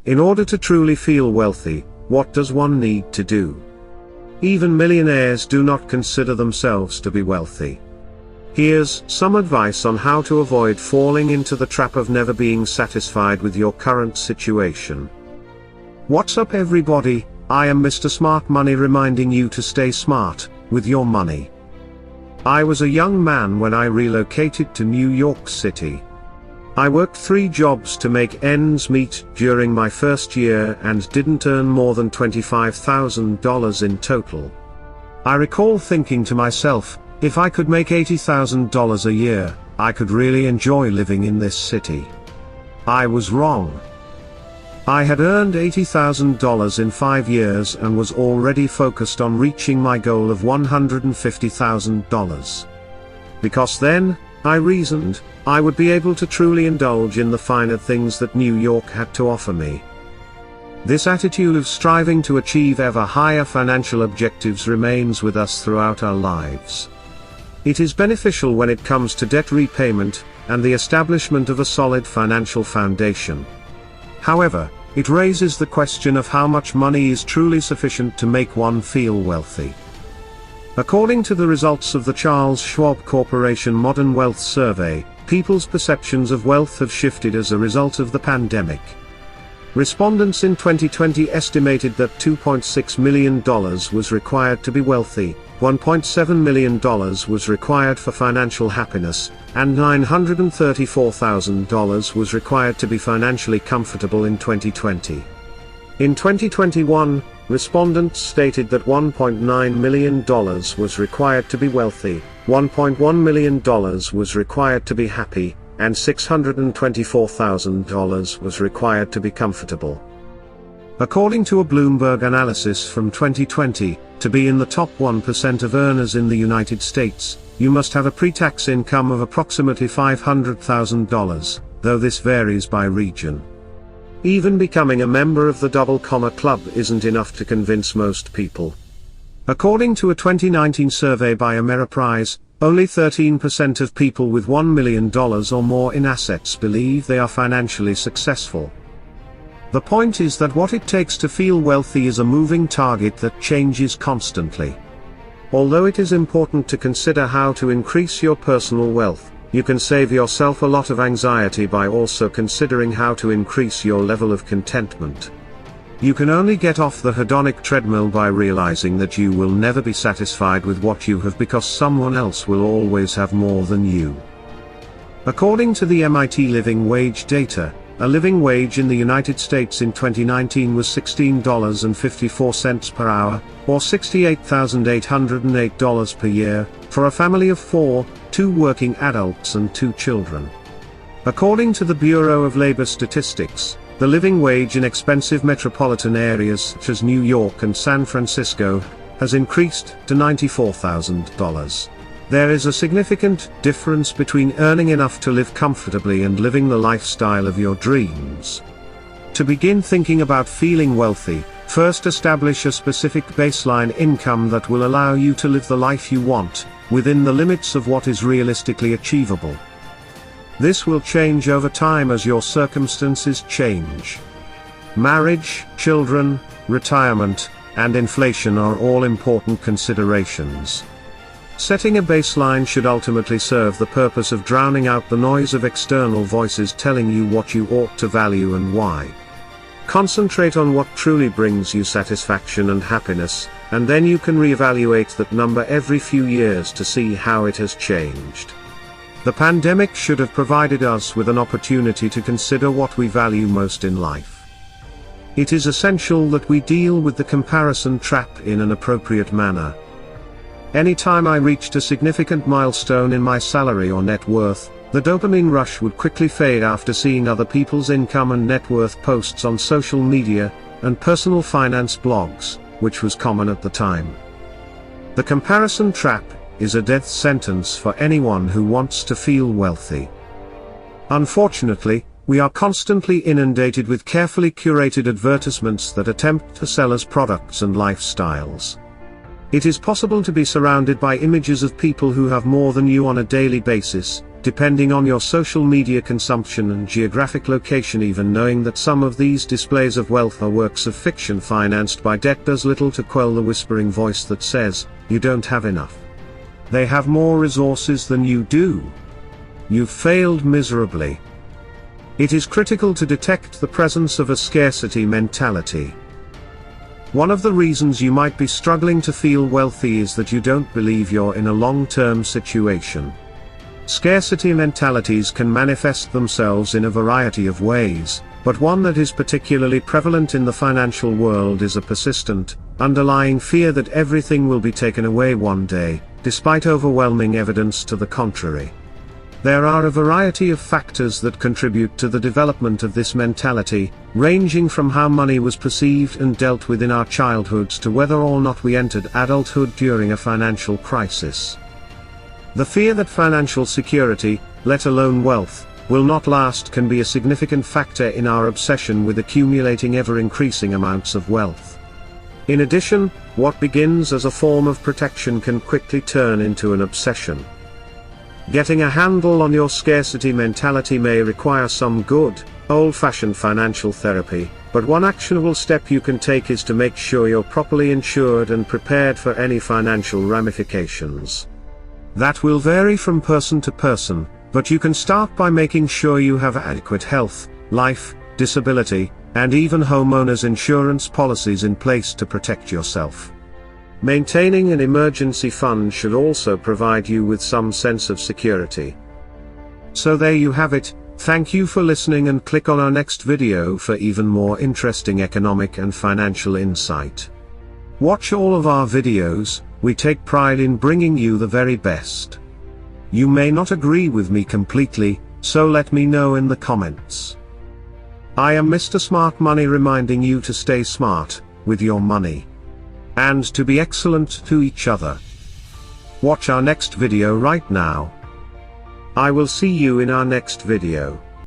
In order to truly feel wealthy, what does one need to do? Even millionaires do not consider themselves to be wealthy. Here's some advice on how to avoid falling into the trap of never being satisfied with your current situation. What's up, everybody? I am Mr. Smart Money, reminding you to stay smart with your money. I was a young man when I relocated to New York City. I worked 3 jobs to make ends meet during my first year and didn't earn more than $25,000 in total. I recall thinking to myself, if I could make $80,000 a year, I could really enjoy living in this city. I was wrong. I had earned $80,000 in 5 years and was already focused on reaching my goal of $150,000. Because then, I reasoned, I would be able to truly indulge in the finer things that New York had to offer me. This attitude of striving to achieve ever higher financial objectives remains with us throughout our lives. It is beneficial when it comes to debt repayment and the establishment of a solid financial foundation. However, it raises the question of how much money is truly sufficient to make one feel wealthy. According to the results of the Charles Schwab Corporation Modern Wealth Survey, people's perceptions of wealth have shifted as a result of the pandemic. Respondents in 2020 estimated that $2.6 million was required to be wealthy, $1.7 million was required for financial happiness, and $934,000 was required to be financially comfortable in 2020. In 2021, respondents stated that $1.9 million was required to be wealthy, $1.1 million was required to be happy, and $624,000 was required to be comfortable. According to a Bloomberg analysis from 2020, to be in the top 1% of earners in the United States, you must have a pre-tax income of approximately $500,000, though this varies by region. Even becoming a member of the Double Comma Club isn't enough to convince most people. According to a 2019 survey by Ameriprise, only 13% of people with $1 million or more in assets believe they are financially successful. The point is that what it takes to feel wealthy is a moving target that changes constantly. Although it is important to consider how to increase your personal wealth, you can save yourself a lot of anxiety by also considering how to increase your level of contentment. You can only get off the hedonic treadmill by realizing that you will never be satisfied with what you have because someone else will always have more than you. According to the MIT living wage data, a living wage in the United States in 2019 was $16.54 per hour, or $68,808 per year, for a family of 4, 2 working adults and 2 children. According to the Bureau of Labor Statistics, the living wage in expensive metropolitan areas such as New York and San Francisco has increased to $94,000. There is a significant difference between earning enough to live comfortably and living the lifestyle of your dreams. To begin thinking about feeling wealthy, first establish a specific baseline income that will allow you to live the life you want, within the limits of what is realistically achievable. This will change over time as your circumstances change. Marriage, children, retirement, and inflation are all important considerations. Setting a baseline should ultimately serve the purpose of drowning out the noise of external voices telling you what you ought to value and why. Concentrate on what truly brings you satisfaction and happiness, and then you can reevaluate that number every few years to see how it has changed. The pandemic should have provided us with an opportunity to consider what we value most in life. It is essential that we deal with the comparison trap in an appropriate manner. Anytime I reached a significant milestone in my salary or net worth, the dopamine rush would quickly fade after seeing other people's income and net worth posts on social media and personal finance blogs, which was common at the time. The comparison trap is a death sentence for anyone who wants to feel wealthy. Unfortunately, we are constantly inundated with carefully curated advertisements that attempt to sell us products and lifestyles. It is possible to be surrounded by images of people who have more than you on a daily basis, depending on your social media consumption and geographic location. Even knowing that some of these displays of wealth are works of fiction financed by debt does little to quell the whispering voice that says, you don't have enough. They have more resources than you do. You've failed miserably. It is critical to detect the presence of a scarcity mentality. One of the reasons you might be struggling to feel wealthy is that you don't believe you're in a long-term situation. Scarcity mentalities can manifest themselves in a variety of ways, but one that is particularly prevalent in the financial world is a persistent, underlying fear that everything will be taken away one day, despite overwhelming evidence to the contrary. There are a variety of factors that contribute to the development of this mentality, ranging from how money was perceived and dealt with in our childhoods to whether or not we entered adulthood during a financial crisis. The fear that financial security, let alone wealth, will not last can be a significant factor in our obsession with accumulating ever-increasing amounts of wealth. In addition, what begins as a form of protection can quickly turn into an obsession. Getting a handle on your scarcity mentality may require some good, old-fashioned financial therapy, but one actionable step you can take is to make sure you're properly insured and prepared for any financial ramifications. That will vary from person to person, but you can start by making sure you have adequate health, life, disability, and even homeowners insurance policies in place to protect yourself. Maintaining an emergency fund should also provide you with some sense of security. So there you have it. Thank you for listening, and click on our next video for even more interesting economic and financial insight. Watch all of our videos. We take pride in bringing you the very best. You may not agree with me completely, so let me know in the comments. I am Mr. Smart Money, reminding you to stay smart with your money and to be excellent to each other. Watch our next video right now. I will see you in our next video.